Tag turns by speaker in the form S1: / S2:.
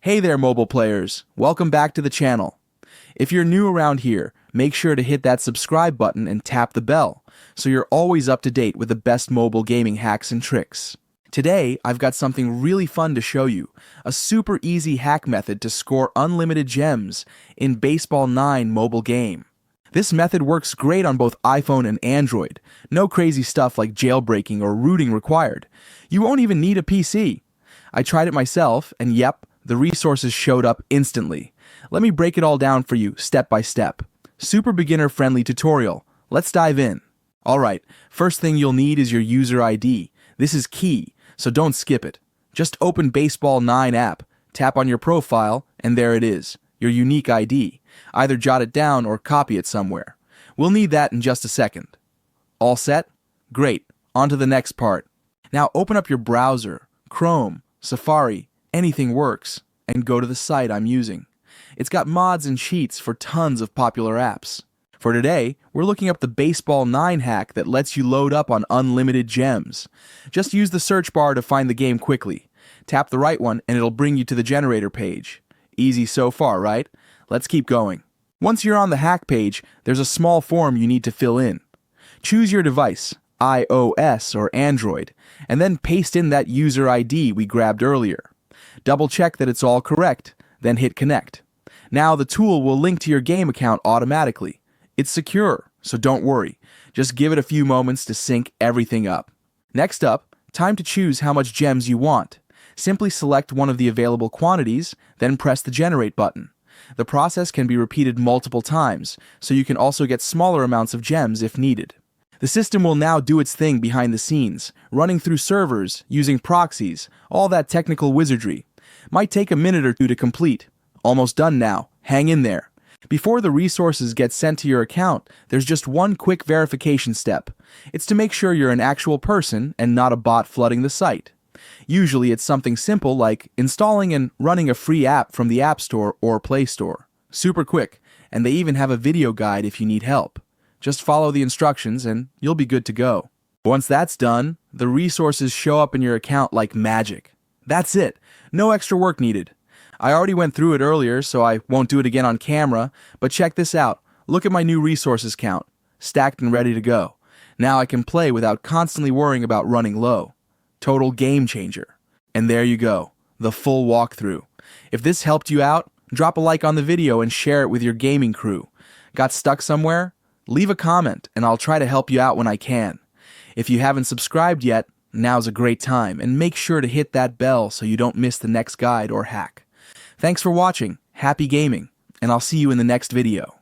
S1: Hey there, mobile players. Welcome back to the channel. If you're new around here, make sure to hit that subscribe button and tap the bell so you're always up to date with the best mobile gaming hacks and tricks. Today, I've got something really fun to show you, a super easy hack method to score unlimited gems in Baseball 9 mobile game. This method works great on both iPhone and Android. No crazy stuff like jailbreaking or rooting required. You won't even need a PC. I tried it myself, and yep, the resources showed up instantly. Let me break it all down for you step by step. Super beginner-friendly tutorial. Let's dive in. Alright, first thing you'll need is your user ID. This is key, so don't skip it. Just open Baseball 9 app, tap on your profile, and there it is, your unique ID. Either jot it down or copy it somewhere. We'll need that in just a second. All set? Great. On to the next part. Now open up your browser, Chrome, Safari, anything works, and go to the site I'm using. It's got mods and cheats for tons of popular apps. For today, we're looking up the Baseball 9 hack that lets you load up on unlimited gems. Just use the search bar to find the game quickly. Tap the right one and it'll bring you to the generator page. Easy so far, right? Let's keep going. Once you're on the hack page, there's a small form you need to fill in. Choose your device, iOS or Android, and then paste in that user ID we grabbed earlier. Double check that it's all correct, then hit connect. Now the tool will link to your game account automatically. It's secure, so don't worry. Just give it a few moments to sync everything up. Next up, time to choose how much gems you want. Simply select one of the available quantities, then press the generate button. The process can be repeated multiple times, so you can also get smaller amounts of gems if needed. The system will now do its thing behind the scenes, running through servers, using proxies, all that technical wizardry. Might take a minute or two to complete. Almost done now. Hang in there. Before the resources get sent to your account, there's just one quick verification step. It's to make sure you're an actual person and not a bot flooding the site. Usually it's something simple like installing and running a free app from the App Store or Play Store. Super quick, and they even have a video guide if you need help. Just follow the instructions and you'll be good to go. Once that's done, the resources show up in your account like magic. That's it. No extra work needed. I already went through it earlier, so I won't do it again on camera, but check this out. Look at my new resources count. Stacked and ready to go. Now I can play without constantly worrying about running low. Total game changer. And there you go, the full walkthrough. If this helped you out, drop a like on the video and share it with your gaming crew. Got stuck somewhere? Leave a comment and I'll try to help you out when I can. If you haven't subscribed yet, now's a great time, and make sure to hit that bell so you don't miss the next guide or hack. Thanks for watching, happy gaming, and I'll see you in the next video.